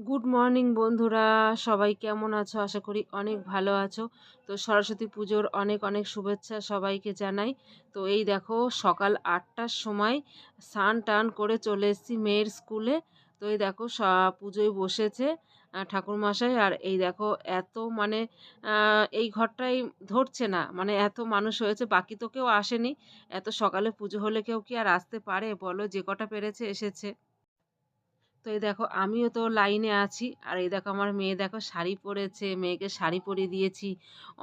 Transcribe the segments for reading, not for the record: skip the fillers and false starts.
Good morning বন্ধুরা, সবাই কেমন আছো? আশা করি অনেক ভালো আছো। তো সরস্বতী পুজোর অনেক অনেক শুভেচ্ছা সবাইকে জানাই। তো এই দেখো সকাল ৮টার সময় স্নান টান করে চলে এসেছি মেয়ের স্কুলে। তো এই দেখো পুজোয় বসেছে ঠাকুরমশাই। আর এই দেখো এত মানে এই ঘরটাই ধরছে না, মানে এত মানুষ হয়েছে, বাকি তো কেউ আসেনি। এত সকালে পুজো হলে কেউ কি আর আসতে পারে বলো? যে কটা পেরেছে এসেছে। তো এই দেখো আমিও তো লাইনে আছি। আর এই দেখো আমার মেয়ে দেখো শাড়ি পরেছে, মেয়েকে শাড়ি পরিয়ে দিয়েছি।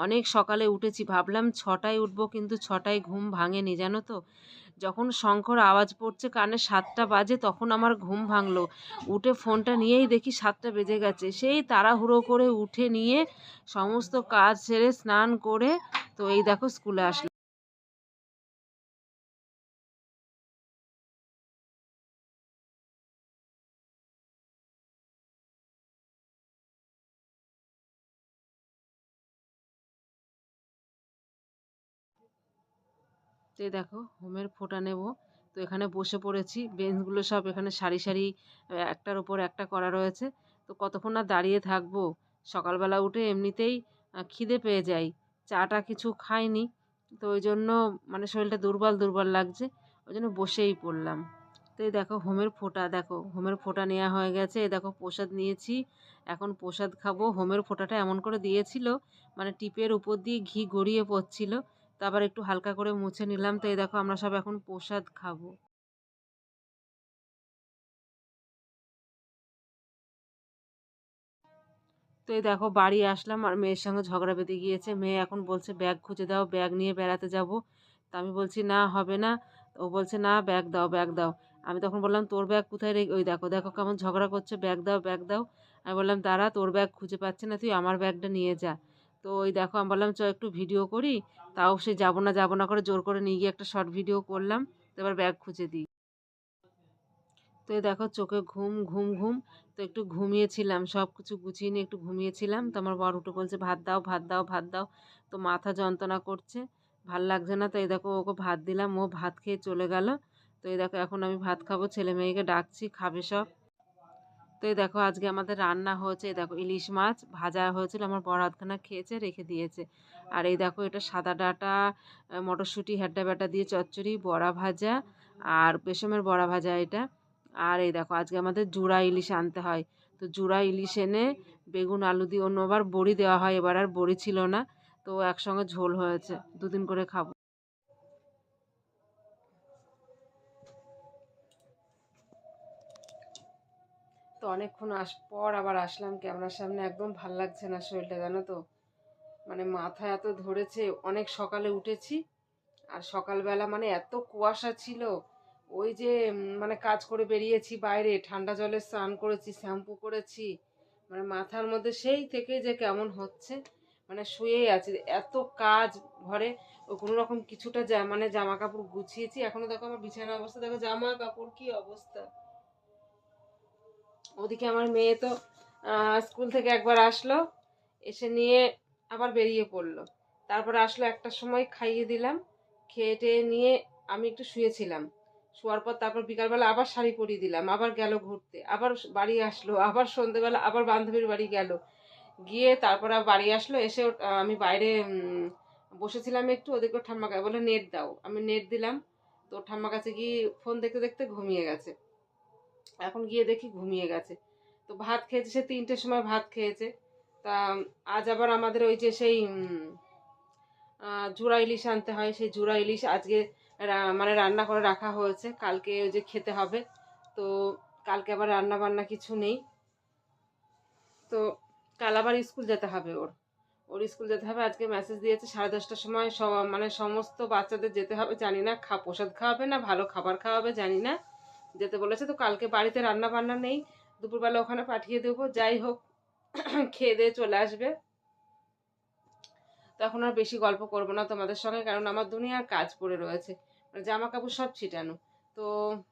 অনেক সকালে উঠেছি, ভাবলাম ৬টায় উঠবো, কিন্তু ৬টায় ঘুম ভাঙেনি জানো তো। যখন শঙ্খর আওয়াজ পড়ছে কানে ৭টা বাজে তখন আমার ঘুম ভাঙলো। উঠে ফোনটা নিয়েই দেখি ৭টা বেজে গেছে। সেই তাড়াহুড়ো করে উঠে নিয়ে সমস্ত কাজ সেরে স্নান করে তো এই দেখো স্কুলে আসলাম। তো এই দেখো হোমের ফোঁটা নেব। তো এখানে বসে পড়েছি, বেঞ্চগুলো সব এখানে সারি সারি একটার উপর একটা করা রয়েছে। তো কতক্ষণ আর দাঁড়িয়ে থাকবো। সকালবেলা উঠে এমনিতেই খিদে পেয়ে যায়, চাটা কিছু খাইনি। তো ওই জন্য মানে শরীরটা দুর্বল দুর্বল লাগছে, ওই জন্য বসেই পড়লাম। তো এই দেখো হোমের ফোঁটা, দেখো হোমের ফোঁটা নেওয়া হয়ে গেছে। এই দেখো প্রসাদ নিয়েছি, এখন প্রসাদ খাবো। হোমের ফোঁটাটা এমন করে দিয়েছিল মানে টিপের উপর দিয়ে ঘি গড়িয়ে পড়ছিল। তো আবার একটু হালকা করে মুছে নিলাম। তো এই দেখো আমরা সব এখন প্রসাদ খাবো। তো এই দেখো বাড়ি আসলাম আর মেয়ের সঙ্গে ঝগড়া বেঁধে গিয়েছে। মেয়ে এখন বলছে ব্যাগ খুঁজে দাও, ব্যাগ নিয়ে বেড়াতে যাব। তো আমি বলছি না হবে না। ও বলছে না ব্যাগ দাও ব্যাগ দাও। আমি তখন বললাম তোর ব্যাগ কোথায় রেখে, ওই দেখো দেখো কেমন ঝগড়া করছে, ব্যাগ দাও ব্যাগ দাও। আমি বললাম দাঁড়া, তোর ব্যাগ খুঁজে পাচ্ছি না, তুই আমার ব্যাগটা নিয়ে যা। তো ওই দেখো আমি বললাম চ একটু ভিডিও করি। তাও সে যাবো না করে জোর করে নিয়ে গিয়ে একটা শর্ট ভিডিও করলাম। তো এবার ব্যাগ খুঁজে দিই। তো এই দেখো চোখে ঘুম ঘুম ঘুম। তো একটু ঘুমিয়েছিলাম, সব কিছু গুছিয়ে নিয়ে একটু ঘুমিয়েছিলাম। তো আমার বর উঠে বলছে ভাত দাও ভাত দাও ভাত দাও। তো মাথা যন্ত্রণা করছে, ভাল লাগছে না। তো এই দেখো ওকে ভাত দিলাম, ও ভাত খেয়ে চলে গেল। তো এই দেখো এখন আমি ভাত খাবো, ছেলে মেয়েকে ডাকছি খাবে সব। তো এই দেখো আজকে আমাদের রান্না হয়েছে, এই দেখো ইলিশ মাছ ভাজা হয়েছিল, আমার বর আধখানা খেয়েছে রেখে দিয়েছে। আর এই দেখো এটা সাদা ডাঁটা, মটরশুঁটি হেড্ডা ব্যাটা দিয়ে চচ্চড়ি, বড়া ভাজা আর বেসমের বড়া ভাজা এটা। আর এই দেখো আজকে আমাদের জুড়া ইলিশ আনতে হয়। তো জুড়া ইলিশ এনে বেগুন আলু দিয়ে, অন্যবার বড়ি দেওয়া হয়, এবার আর বড়ি ছিল না। তো একসঙ্গে ঝোল হয়েছে, দুদিন করে খাবো। তো অনেকক্ষণ পর আবার আসলাম ক্যামেরার সামনে, একদম ভাল লাগছে না শরীরটা জানো তো। মানে মাথা এত ধরেছে, অনেক সকালে উঠেছি। আর সকালবেলা মানে এত কুয়াশা ছিল। ওই যে মানে কাজ করে বেরিয়েছি বাইরে, ঠান্ডা জলে স্নান করেছি, শ্যাম্পু করেছি, মানে মাথার মধ্যে সেই থেকে যে কেমন হচ্ছে। মানে শুয়েই আছি, এত কাজ ঘরে। ও কোনো রকম কিছুটা মানে জামা কাপড় গুছিয়েছি, এখনো দেখো আমার বিছানার অবস্থা, দেখো জামা কাপড় কি অবস্থা। ওদিকে আমার মেয়ে তো স্কুল থেকে একবার আসলো, এসে নিয়ে আবার বেরিয়ে পড়লো। তারপরে আসলো 1টার সময়, খাইয়ে দিলাম। খেয়ে টেয়ে নিয়ে আমি একটু শুয়েছিলাম। শোয়ার পর তারপর বিকালবেলা আবার শাড়ি পরিয়ে দিলাম, আবার গেল ঘুরতে, আবার বাড়ি আসলো, আবার সন্ধ্যেবেলা আবার বান্ধবীর বাড়ি গেল। গিয়ে তারপর বাড়ি আসলো, এসে আমি বাইরে বসেছিলাম একটু, ওদেরকে ঠাম্মা গায়ে বলে নেট দাও, আমি নেট দিলাম। তো ঠাম্মা কাছে গিয়ে ফোন দেখতে দেখতে ঘুমিয়ে গেছে। এখন গিয়ে দেখি ঘুমিয়ে গেছে। তো ভাত খেয়েছে, সে 3টের সময় ভাত খেয়েছে। তা আজ আবার আমাদের ওই যে সেই জুড়া ইলিশ আনতে হয়, সেই জুড়া ইলিশ আজকে মানে রান্না করে রাখা হয়েছে, কালকে ওই যে খেতে হবে। তো কালকে আবার রান্না বান্না কিছু নেই। তো কাল আবার স্কুল যেতে হবে ওর, ওর স্কুল যেতে হবে। আজকে মেসেজ দিয়েছে 10:30টার সময় সব মানে সমস্ত বাচ্চাদের যেতে হবে, জানি না প্রসাদ খাওয়াবে না ভালো খাবার খাওয়াবে জানি না, যেতে বলেছে। তো কালকে বাড়িতে রান্না বান্না নেই, দুপুরবেলা ওখানে পাঠিয়ে দেবো, যাই হোক খেয়ে দিয়ে চলে আসবে। তো এখন আর বেশি গল্প করবো না তোমাদের সঙ্গে, কারণ আমার দুনিয়ার কাজ পড়ে রয়েছে, মানে জামা কাপড় সব ছিটানো। তো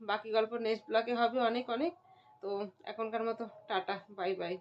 বাকি গল্প নেক্সট ব্লগে হবে অনেক অনেক। তো এখনকার মতো টাটা, বাই বাই।